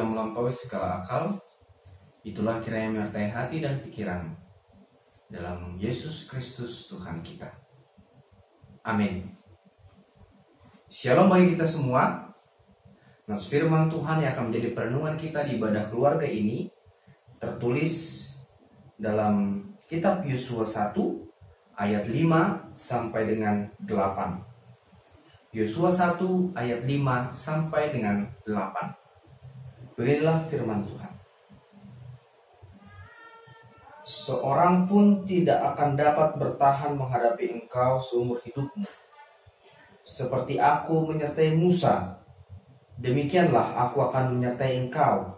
yang melampaui segala akal, itulah kiranya menyertai hati dan pikiran dalam Yesus Kristus Tuhan kita. Amin. Shalom bagi kita semua. Nas firman Tuhan yang akan menjadi perenungan kita di ibadah keluarga ini tertulis dalam kitab Yosua 1 ayat 5 sampai dengan 8. Yosua 1 ayat 5 sampai dengan 8. Beginilah firman Tuhan. Seorang pun tidak akan dapat bertahan menghadapi engkau seumur hidupmu. Seperti aku menyertai Musa, demikianlah aku akan menyertai engkau.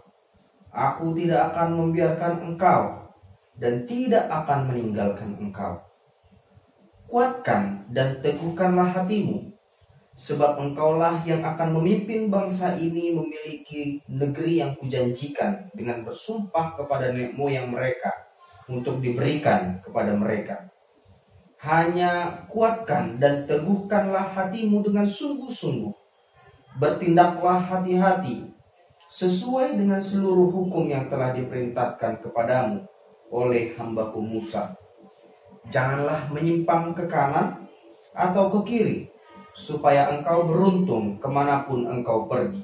Aku tidak akan membiarkan engkau dan tidak akan meninggalkan engkau. Kuatkan dan teguhkanlah hatimu, sebab engkaulah yang akan memimpin bangsa ini memiliki negeri yang kujanjikan dengan bersumpah kepada nenek moyang mereka untuk diberikan kepada mereka. Hanya kuatkan dan teguhkanlah hatimu dengan sungguh-sungguh. Bertindaklah hati-hati sesuai dengan seluruh hukum yang telah diperintahkan kepadamu oleh hambaku Musa. Janganlah menyimpang ke kanan atau ke kiri, supaya engkau beruntung kemanapun engkau pergi.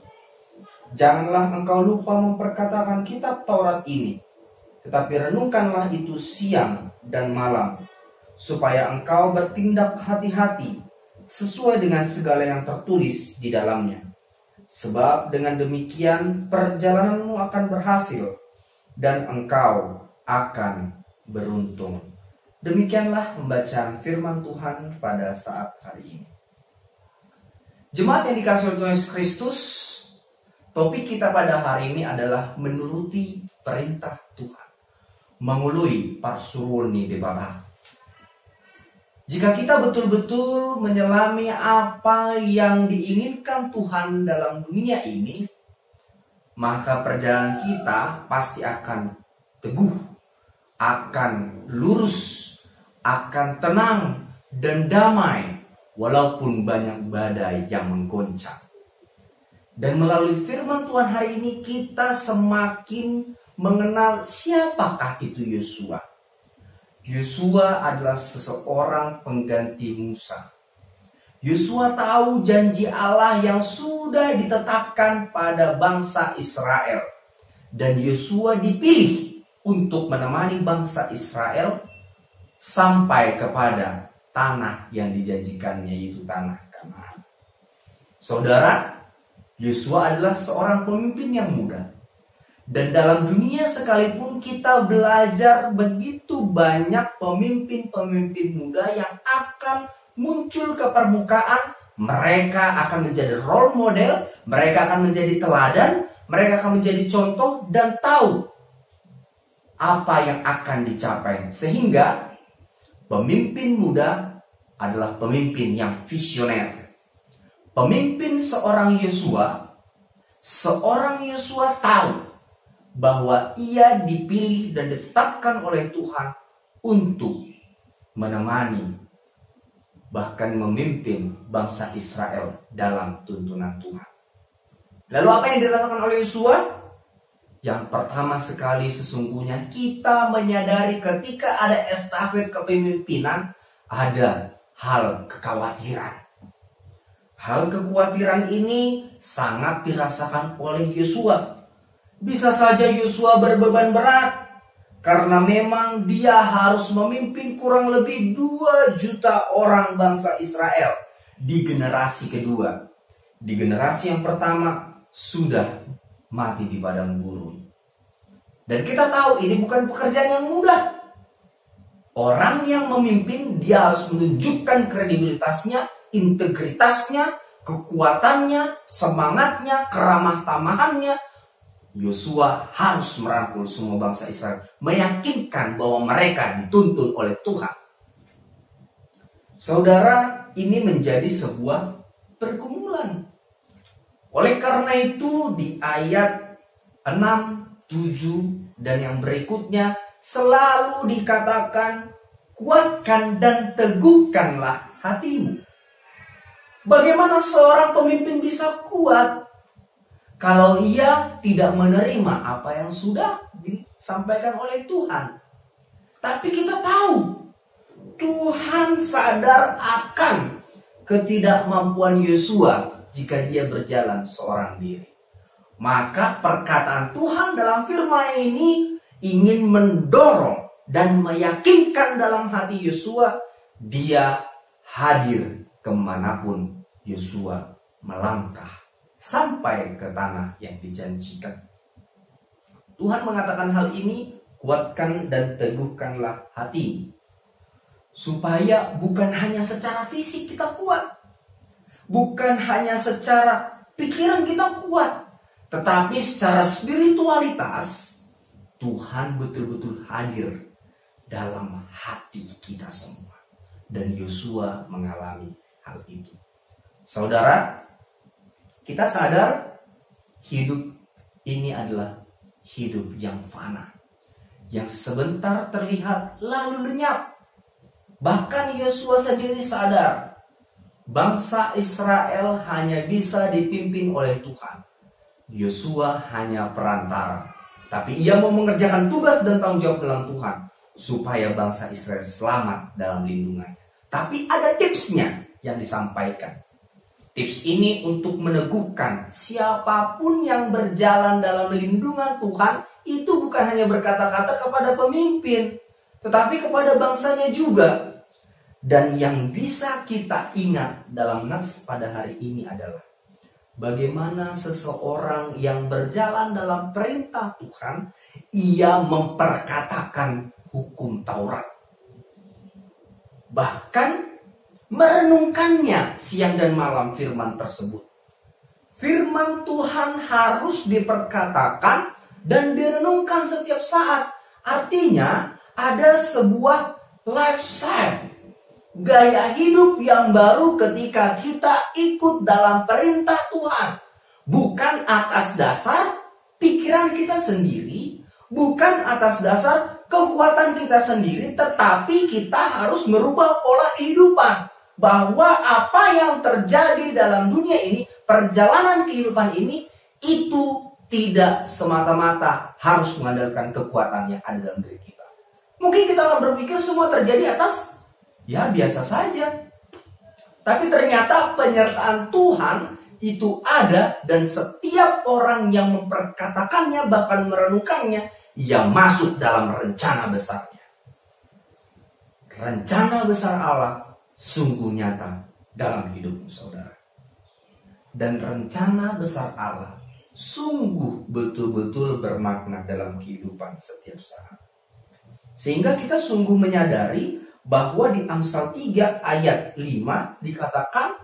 Janganlah engkau lupa memperkatakan kitab Taurat ini, tetapi renungkanlah itu siang dan malam, supaya engkau bertindak hati-hati sesuai dengan segala yang tertulis di dalamnya. Sebab dengan demikian perjalananmu akan berhasil dan engkau akan beruntung. Demikianlah pembacaan firman Tuhan pada saat hari ini. Jemaat yang dikasihi oleh Tuhan Yesus Kristus, topik kita pada hari ini adalah menuruti perintah Tuhan, mengului parsuruni debata. Jika kita betul-betul menyelami apa yang diinginkan Tuhan dalam dunia ini, maka perjalanan kita pasti akan teguh, akan lurus, akan tenang dan damai, walaupun banyak badai yang menggoncang. Dan melalui firman Tuhan hari ini kita semakin mengenal siapakah itu Yosua. Yosua adalah seseorang pengganti Musa. Yosua tahu janji Allah yang sudah ditetapkan pada bangsa Israel. Dan Yosua dipilih untuk menemani bangsa Israel sampai kepada tanah yang dijanjikannya, yaitu tanah Kanaan. Saudara, Yosua adalah seorang pemimpin yang muda. Dan dalam dunia sekalipun kita belajar begitu banyak pemimpin-pemimpin muda yang akan muncul ke permukaan. Mereka akan menjadi role model, mereka akan menjadi teladan, mereka akan menjadi contoh dan tahu apa yang akan dicapai. Sehingga pemimpin muda adalah pemimpin yang visioner. Pemimpin seorang Yosua tahu bahwa ia dipilih dan ditetapkan oleh Tuhan untuk menemani, bahkan memimpin bangsa Israel dalam tuntunan Tuhan. Lalu apa yang dirasakan oleh Yosua? Yang pertama sekali, sesungguhnya kita menyadari ketika ada estafet kepemimpinan, ada hal kekhawatiran. Hal kekhawatiran ini sangat dirasakan oleh Yosua. Bisa saja Yosua berbeban berat, karena memang dia harus memimpin kurang lebih 2 juta orang bangsa Israel di generasi kedua. Di generasi yang pertama sudah mati di padang gurun. Dan kita tahu ini bukan pekerjaan yang mudah. Orang yang memimpin dia harus menunjukkan kredibilitasnya, integritasnya, kekuatannya, semangatnya, keramah tamahannya. Yosua harus merangkul semua bangsa Israel, meyakinkan bahwa mereka dituntun oleh Tuhan. Saudara, ini menjadi sebuah pergumulan. Oleh karena itu di ayat 6, 7 dan yang berikutnya selalu dikatakan, kuatkan dan teguhkanlah hatimu. Bagaimana seorang pemimpin bisa kuat kalau ia tidak menerima apa yang sudah disampaikan oleh Tuhan. Tapi kita tahu Tuhan sadar akan ketidakmampuan Yosua jika dia berjalan seorang diri. Maka perkataan Tuhan dalam firman ini ingin mendorong dan meyakinkan dalam hati Yosua, dia hadir kemanapun Yosua melangkah sampai ke tanah yang dijanjikan. Tuhan mengatakan hal ini, kuatkan dan teguhkanlah hati, supaya bukan hanya secara fisik kita kuat, bukan hanya secara pikiran kita kuat, tetapi secara spiritualitas Tuhan betul-betul hadir dalam hati kita semua. Dan Yosua mengalami hal itu. Saudara, kita sadar hidup ini adalah hidup yang fana, yang sebentar terlihat lalu lenyap. Bahkan Yosua sendiri sadar bangsa Israel hanya bisa dipimpin oleh Tuhan. Yosua hanya perantara, tapi ia mau mengerjakan tugas dan tanggung jawab dalam Tuhan supaya bangsa Israel selamat dalam lindungannya. Tapi ada tipsnya yang disampaikan. Tips ini untuk meneguhkan siapapun yang berjalan dalam lindungan Tuhan itu bukan hanya berkata-kata kepada pemimpin, tetapi kepada bangsanya juga. Dan yang bisa kita ingat dalam nas pada hari ini adalah bagaimana seseorang yang berjalan dalam perintah Tuhan, ia memperkatakan hukum Taurat. Bahkan merenungkannya siang dan malam firman tersebut. Firman Tuhan harus diperkatakan dan direnungkan setiap saat. Artinya ada sebuah lifestyle, gaya hidup yang baru ketika kita ikut dalam perintah Tuhan. Bukan atas dasar pikiran kita sendiri, bukan atas dasar kekuatan kita sendiri, tetapi kita harus merubah pola kehidupan. Bahwa apa yang terjadi dalam dunia ini, perjalanan kehidupan ini, itu tidak semata-mata harus mengandalkan kekuatan yang ada dalam diri kita. Mungkin kita akan berpikir semua terjadi atas ya biasa saja. Tapi ternyata penyertaan Tuhan itu ada, dan setiap orang yang memperkatakannya bahkan merenungkannya, yang masuk dalam rencana besarnya. Rencana besar Allah sungguh nyata dalam hidupmu, saudara. Dan rencana besar Allah sungguh betul-betul bermakna dalam kehidupan setiap saat. Sehingga kita sungguh menyadari bahwa di Amsal 3 ayat 5 dikatakan,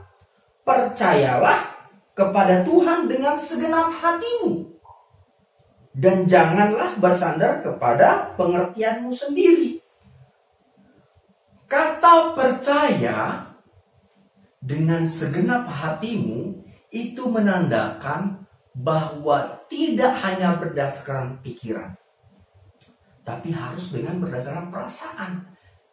percayalah kepada Tuhan dengan segenap hatimu, dan janganlah bersandar kepada pengertianmu sendiri. Kata percaya dengan segenap hatimu itu menandakan bahwa tidak hanya berdasarkan pikiran, tapi harus dengan berdasarkan perasaan.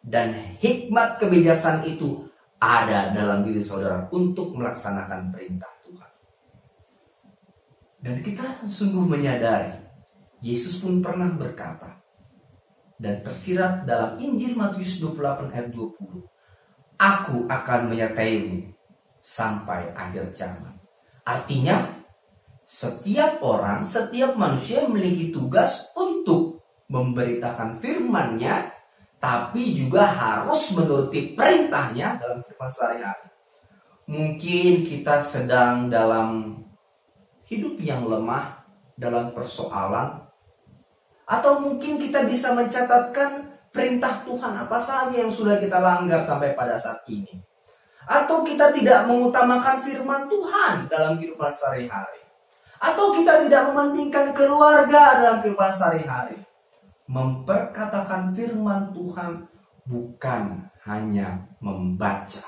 Dan hikmat kebijaksanaan itu ada dalam diri saudara untuk melaksanakan perintah Tuhan. Dan kita sungguh menyadari, Yesus pun pernah berkata, dan tersirat dalam Injil Matius 28 ayat 20, Aku akan menyertaimu sampai akhir zaman. Artinya, setiap orang, setiap manusia memiliki tugas untuk memberitakan firman-Nya, tapi juga harus menuruti perintahnya dalam kehidupan sehari-hari. Mungkin kita sedang dalam hidup yang lemah, dalam persoalan, atau mungkin kita bisa mencatatkan perintah Tuhan apa saja yang sudah kita langgar sampai pada saat ini. Atau kita tidak mengutamakan firman Tuhan dalam kehidupan sehari-hari. Atau kita tidak mementingkan keluarga dalam kehidupan sehari-hari. Memperkatakan firman Tuhan bukan hanya membaca,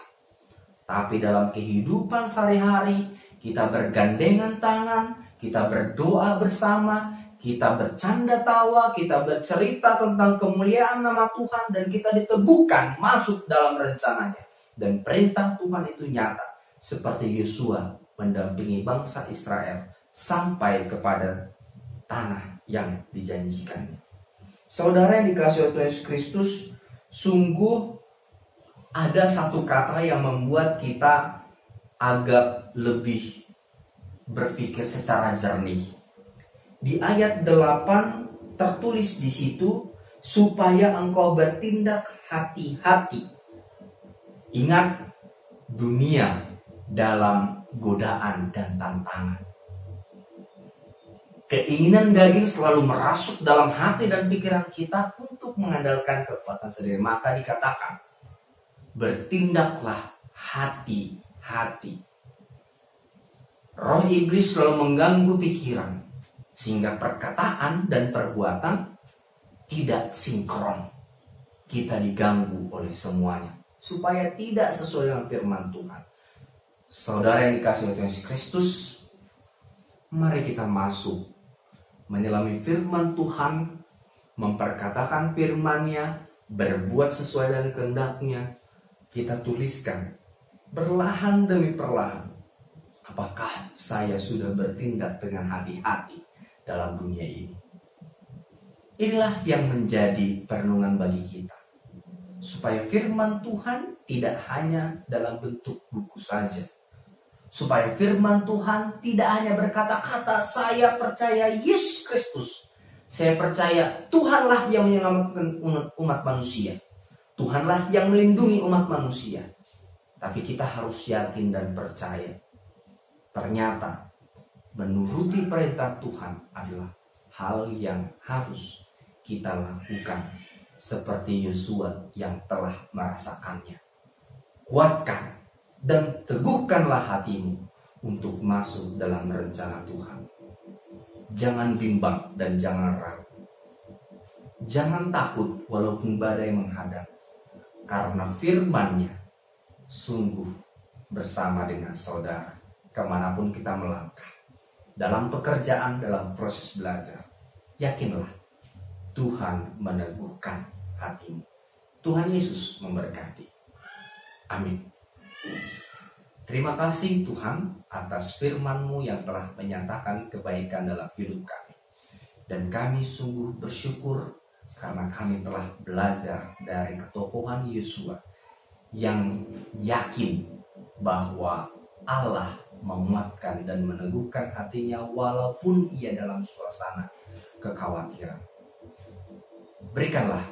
tapi dalam kehidupan sehari-hari kita bergandengan tangan, kita berdoa bersama, kita bercanda tawa, kita bercerita tentang kemuliaan nama Tuhan, dan kita diteguhkan masuk dalam rencananya. Dan perintah Tuhan itu nyata, seperti Yosua mendampingi bangsa Israel sampai kepada tanah yang dijanjikannya. Saudara yang dikasihi Tuhan Yesus Kristus, sungguh ada satu kata yang membuat kita agak lebih berpikir secara jernih. Di ayat 8 tertulis di situ, supaya engkau bertindak hati-hati. Ingat, dunia dalam godaan dan tantangan. Keinginan daging selalu merasuk dalam hati dan pikiran kita untuk mengandalkan kekuatan sendiri. Maka dikatakan, bertindaklah hati-hati. Roh iblis selalu mengganggu pikiran, sehingga perkataan dan perbuatan tidak sinkron. Kita diganggu oleh semuanya, supaya tidak sesuai dengan firman Tuhan. Saudara yang dikasihi Tuhan Yesus Kristus, mari kita masuk menyelami firman Tuhan, memperkatakan firman-Nya, berbuat sesuai dengan kehendak-Nya. Kita tuliskan perlahan demi perlahan, apakah saya sudah bertindak dengan hati-hati dalam dunia ini. Inilah yang menjadi perenungan bagi kita, supaya firman Tuhan tidak hanya dalam bentuk buku saja, supaya firman Tuhan tidak hanya berkata-kata, saya percaya Yesus Kristus, saya percaya Tuhanlah yang menyelamatkan umat manusia, Tuhanlah yang melindungi umat manusia. Tapi kita harus yakin dan percaya, ternyata menuruti perintah Tuhan adalah hal yang harus kita lakukan, seperti Yosua yang telah merasakannya. Kuatkan dan teguhkanlah hatimu untuk masuk dalam rencana Tuhan. Jangan bimbang dan jangan ragu. Jangan takut walaupun badai menghadang, karena firman-Nya sungguh bersama dengan saudara kemanapun kita melangkah. Dalam pekerjaan, dalam proses belajar, yakinlah Tuhan meneguhkan hatimu. Tuhan Yesus memberkati. Amin. Terima kasih Tuhan atas firman-Mu yang telah menyatakan kebaikan dalam hidup kami. Dan kami sungguh bersyukur karena kami telah belajar dari ketokohan Yosua yang yakin bahwa Allah menguatkan dan meneguhkan hatinya walaupun ia dalam suasana kekhawatiran. Berikanlah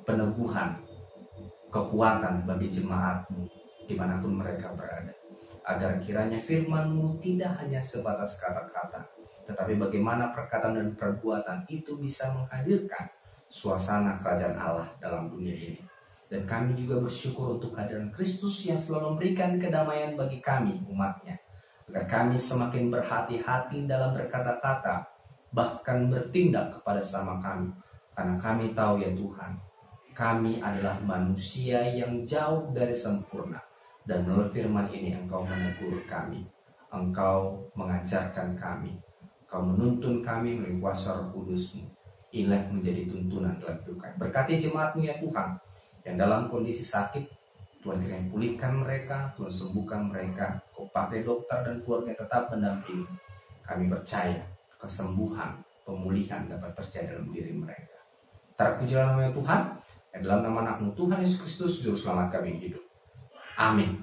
peneguhan, kekuatan bagi jemaat-Mu dimanapun mereka berada, agar kiranya firman-Mu tidak hanya sebatas kata-kata, tetapi bagaimana perkataan dan perbuatan itu bisa menghadirkan suasana kerajaan Allah dalam dunia ini. Dan kami juga bersyukur untuk kehadiran Kristus yang selalu memberikan kedamaian bagi kami, umat-Nya, agar kami semakin berhati-hati dalam berkata-kata, bahkan bertindak kepada sesama kami. Karena kami tahu ya Tuhan, kami adalah manusia yang jauh dari sempurna. Dan melalui firman ini Engkau menegur kami, Engkau mengajarkan kami, Engkau menuntun kami melalui kuasa Roh Kudus-Mu. Inilah menjadi tuntunan dalam hidup kami. Berkati jemaat-Mu ya Tuhan, yang dalam kondisi sakit, Tuhan kiranya pulihkan mereka, Tuhan sembuhkan mereka. Kau pakai dokter dan keluarga tetap mendampingi. Kami percaya kesembuhan, pemulihan dapat terjadi dalam diri mereka. Terpujilah nama Tuhan, yang dalam nama anak-Mu Tuhan Yesus Kristus, Juru Selamat kami hidup. Amin.